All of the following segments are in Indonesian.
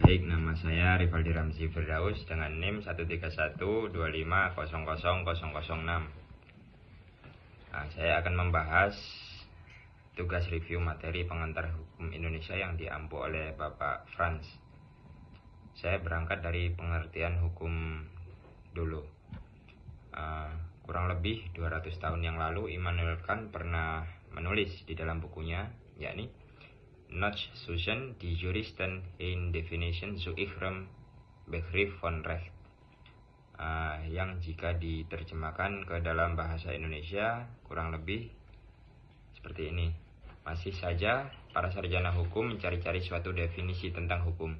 Baik, nama saya Rivaldi Ramzi Firdaus dengan NIM 13125000006. Saya akan membahas tugas review materi pengantar hukum Indonesia yang diampu oleh Bapak Franz. Saya berangkat dari pengertian hukum dulu. Kurang lebih 200 tahun yang lalu Immanuel Kant pernah menulis di dalam bukunya, yakni Nach Suchen die Juristen in Definition zu ihrem Begriff von Recht, yang jika diterjemahkan ke dalam bahasa Indonesia kurang lebih seperti ini. Masih saja para sarjana hukum mencari-cari suatu definisi tentang hukum.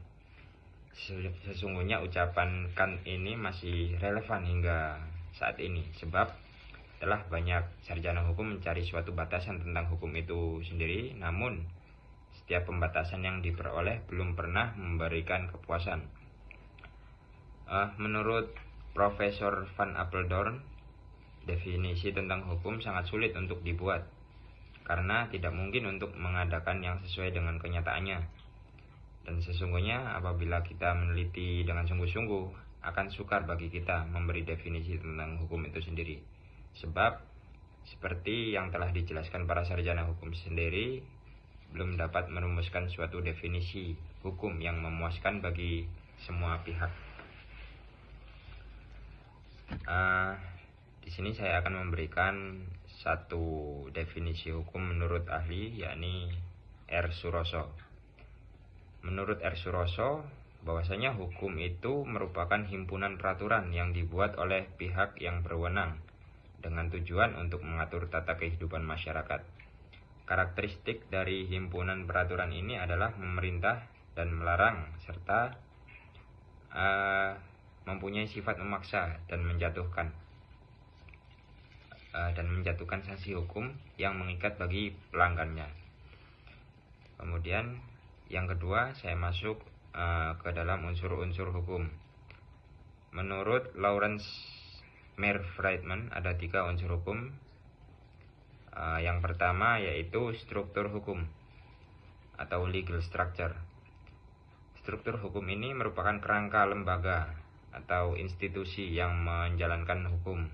Sesungguhnya ucapan Kant ini masih relevan hingga saat ini, sebab telah banyak sarjana hukum mencari suatu batasan tentang hukum itu sendiri, namun setiap pembatasan yang diperoleh belum pernah memberikan kepuasan. Menurut Profesor Van Apeldoorn, definisi tentang hukum sangat sulit untuk dibuat karena tidak mungkin untuk mengadakan yang sesuai dengan kenyataannya. Dan sesungguhnya apabila kita meneliti dengan sungguh-sungguh, akan sukar bagi kita memberi definisi tentang hukum itu sendiri. Sebab seperti yang telah dijelaskan para sarjana hukum sendiri, belum dapat merumuskan suatu definisi hukum yang memuaskan bagi semua pihak. Di sini saya akan memberikan satu definisi hukum menurut ahli, yakni R. Suroso. Menurut R. Suroso, bahwasanya hukum itu merupakan himpunan peraturan yang dibuat oleh pihak yang berwenang dengan tujuan untuk mengatur tata kehidupan masyarakat. Karakteristik dari himpunan peraturan ini adalah memerintah dan melarang, serta mempunyai sifat memaksa dan menjatuhkan sanksi hukum yang mengikat bagi pelanggannya. Kemudian yang kedua, saya masuk ke dalam unsur-unsur hukum. Menurut Lawrence Meyer Friedman, ada 3 unsur hukum. Yang pertama yaitu struktur hukum atau legal structure. Struktur hukum ini merupakan kerangka lembaga atau institusi yang menjalankan hukum.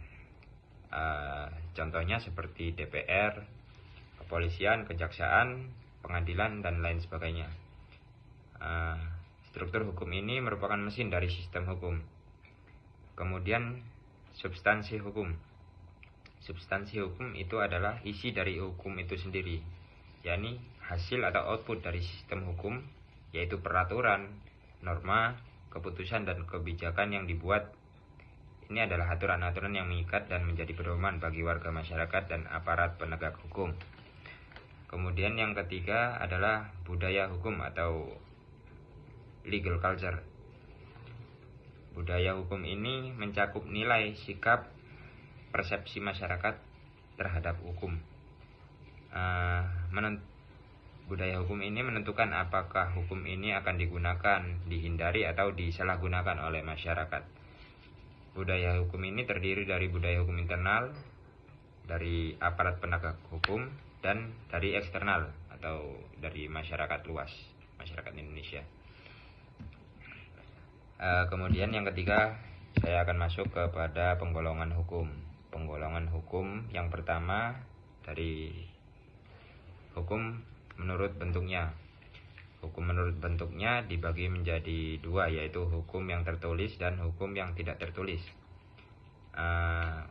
Contohnya seperti DPR, kepolisian, kejaksaan, pengadilan, dan lain sebagainya. Struktur hukum ini merupakan mesin dari sistem hukum. Kemudian substansi hukum. Substansi hukum itu adalah isi dari hukum itu sendiri, yakni hasil atau output dari sistem hukum, yaitu peraturan, norma, keputusan, dan kebijakan yang dibuat. Ini adalah aturan-aturan yang mengikat dan menjadi pedoman bagi warga masyarakat dan aparat penegak hukum. Kemudian yang ketiga adalah budaya hukum atau legal culture. Budaya hukum ini mencakup nilai, sikap, persepsi masyarakat terhadap hukum. Budaya hukum ini menentukan apakah hukum ini akan digunakan, dihindari, atau disalahgunakan oleh masyarakat. Budaya hukum ini terdiri dari budaya hukum internal, dari aparat penegak hukum, dan dari eksternal atau dari masyarakat luas, masyarakat Indonesia. Kemudian yang ketiga, saya akan masuk kepada penggolongan hukum. Penggolongan hukum yang pertama dari hukum menurut bentuknya. Hukum menurut bentuknya dibagi menjadi 2, yaitu hukum yang tertulis dan hukum yang tidak tertulis.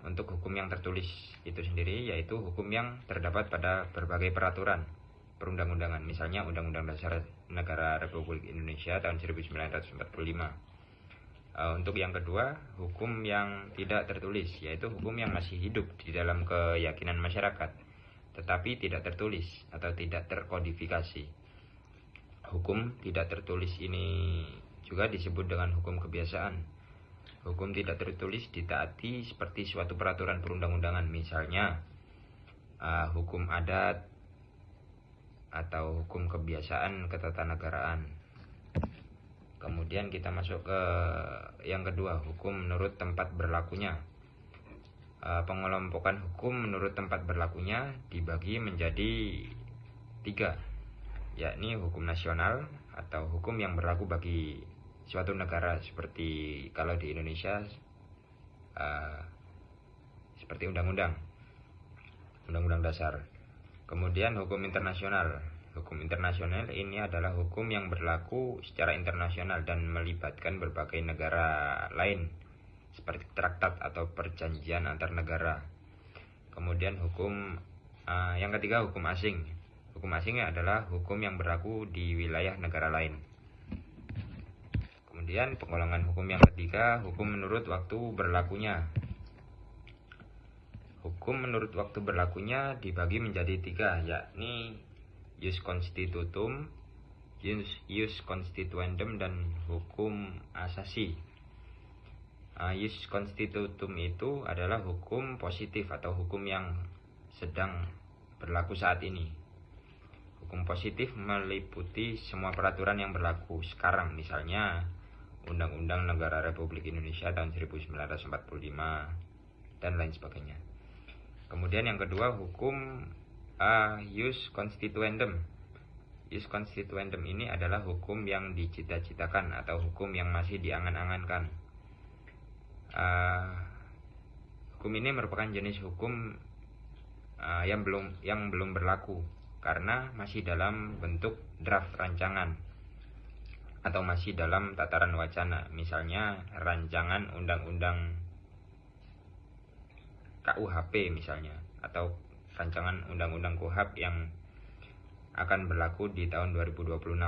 Untuk hukum yang tertulis itu sendiri yaitu hukum yang terdapat pada berbagai peraturan perundang-undangan, misalnya Undang-Undang Dasar Negara Republik Indonesia tahun 1945. Untuk yang kedua, hukum yang tidak tertulis, yaitu hukum yang masih hidup di dalam keyakinan masyarakat, tetapi tidak tertulis atau tidak terkodifikasi. Hukum tidak tertulis ini juga disebut dengan hukum kebiasaan. Hukum tidak tertulis ditaati seperti suatu peraturan perundang-undangan, misalnya hukum adat atau hukum kebiasaan ketatanegaraan. Kemudian kita masuk ke yang kedua, hukum menurut tempat berlakunya. Pengelompokan hukum menurut tempat berlakunya dibagi menjadi 3, yakni hukum nasional atau hukum yang berlaku bagi suatu negara, seperti kalau di Indonesia seperti undang-undang dasar. Kemudian hukum internasional. Hukum internasional ini adalah hukum yang berlaku secara internasional dan melibatkan berbagai negara lain, seperti traktat atau perjanjian antar negara. Kemudian hukum yang ketiga, hukum asing. Hukum asing adalah hukum yang berlaku di wilayah negara lain. Kemudian penggolongan hukum yang ketiga, hukum menurut waktu berlakunya. Hukum menurut waktu berlakunya dibagi menjadi tiga, yakni jus constitutum, jus constituendum, dan hukum asasi. Jus constitutum itu adalah hukum positif atau hukum yang sedang berlaku saat ini. Hukum positif meliputi semua peraturan yang berlaku sekarang, misalnya Undang-Undang Negara Republik Indonesia tahun 1945 dan lain sebagainya. Kemudian yang kedua, hukum jus constituendum. Jus constituendum ini adalah hukum yang dicita-citakan atau hukum yang masih diangan-angankan. Hukum ini merupakan jenis hukum yang belum berlaku karena masih dalam bentuk draft rancangan atau masih dalam tataran wacana, misalnya rancangan undang-undang KUHP misalnya, atau rancangan undang-undang KUHP yang akan berlaku di tahun 2026.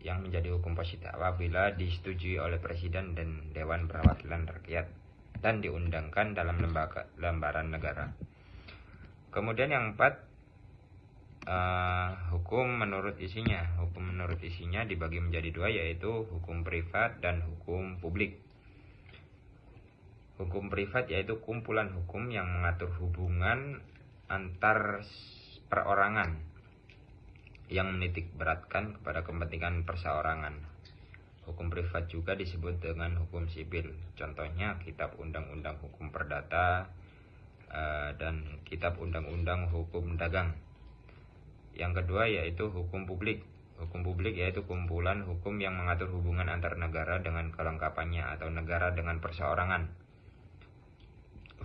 Yang menjadi hukum positif apabila disetujui oleh Presiden dan Dewan Perwakilan Rakyat dan diundangkan dalam lembaran negara. Kemudian yang keempat, hukum menurut isinya. Hukum menurut isinya dibagi menjadi dua, yaitu hukum privat dan hukum publik. Hukum privat yaitu kumpulan hukum yang mengatur hubungan antar perorangan yang menitik beratkan kepada kepentingan perseorangan. Hukum privat juga disebut dengan hukum sipil. Contohnya Kitab Undang-Undang Hukum Perdata dan Kitab Undang-Undang Hukum Dagang. Yang kedua yaitu hukum publik. Hukum publik yaitu kumpulan hukum yang mengatur hubungan antar negara dengan kelengkapannya atau negara dengan perseorangan.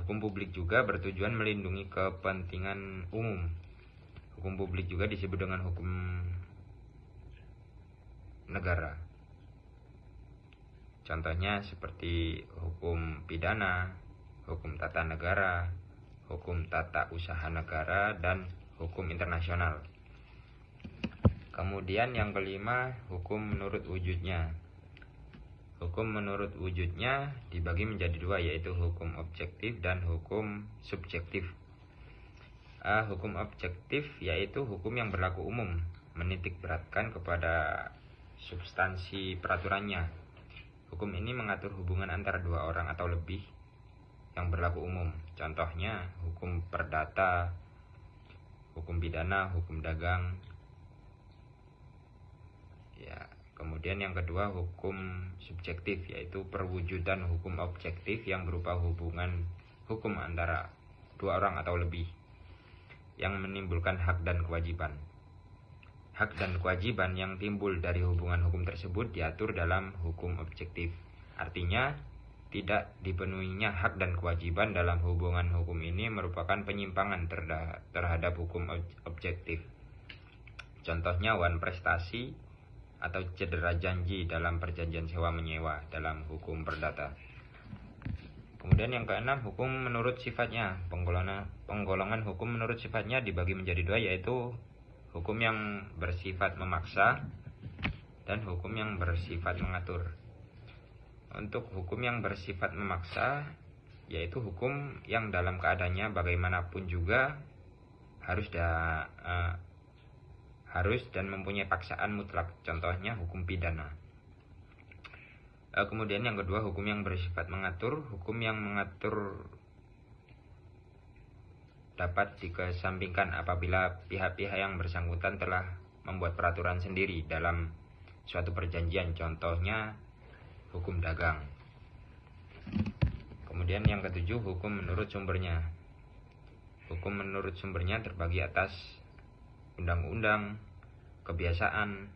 Hukum publik juga bertujuan melindungi kepentingan umum. Hukum publik juga disebut dengan hukum negara. Contohnya seperti hukum pidana, hukum tata negara, hukum tata usaha negara, dan hukum internasional. Kemudian yang kelima, hukum menurut wujudnya. Hukum menurut wujudnya dibagi menjadi dua, yaitu hukum objektif dan hukum subjektif. Hukum objektif yaitu hukum yang berlaku umum, menitik beratkan kepada substansi peraturannya. Hukum ini mengatur hubungan antara dua orang atau lebih yang berlaku umum. Contohnya hukum perdata, hukum pidana, hukum dagang. Kemudian yang kedua, hukum subjektif yaitu perwujudan hukum objektif yang berupa hubungan hukum antara dua orang atau lebih yang menimbulkan hak dan kewajiban. Hak dan kewajiban yang timbul dari hubungan hukum tersebut diatur dalam hukum objektif. Artinya, tidak dipenuhinya hak dan kewajiban dalam hubungan hukum ini merupakan penyimpangan terhadap hukum objektif. Contohnya wan prestasi atau cedera janji dalam perjanjian sewa-menyewa dalam hukum perdata. Kemudian yang keenam, hukum menurut sifatnya. Penggolongan hukum menurut sifatnya dibagi menjadi dua, yaitu hukum yang bersifat memaksa dan hukum yang bersifat mengatur. Untuk hukum yang bersifat memaksa, yaitu hukum yang dalam keadaannya bagaimanapun juga harus dan mempunyai paksaan mutlak. Contohnya hukum pidana. Kemudian yang kedua, hukum yang bersifat mengatur. Hukum yang mengatur dapat dikesampingkan apabila pihak-pihak yang bersangkutan telah membuat peraturan sendiri dalam suatu perjanjian. Contohnya hukum dagang. Kemudian yang ketujuh, hukum menurut sumbernya. Hukum menurut sumbernya terbagi atas undang-undang, kebiasaan,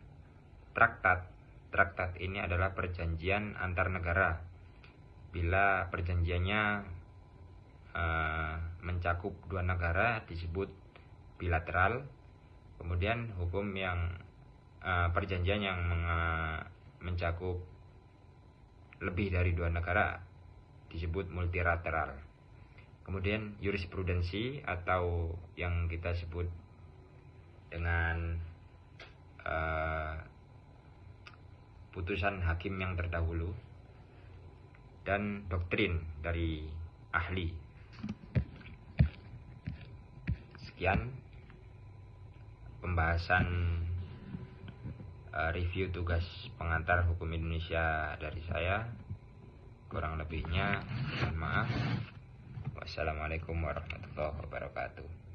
traktat. Traktat ini adalah perjanjian antar negara. Bila perjanjiannya mencakup dua negara disebut bilateral. Kemudian hukum yang perjanjian yang mencakup lebih dari dua negara disebut multilateral. Kemudian jurisprudensi atau yang kita sebut dengan putusan hakim yang terdahulu, dan doktrin dari ahli. Sekian pembahasan review tugas pengantar hukum Indonesia dari saya. Kurang lebihnya mohon maaf. Wassalamualaikum warahmatullahi wabarakatuh.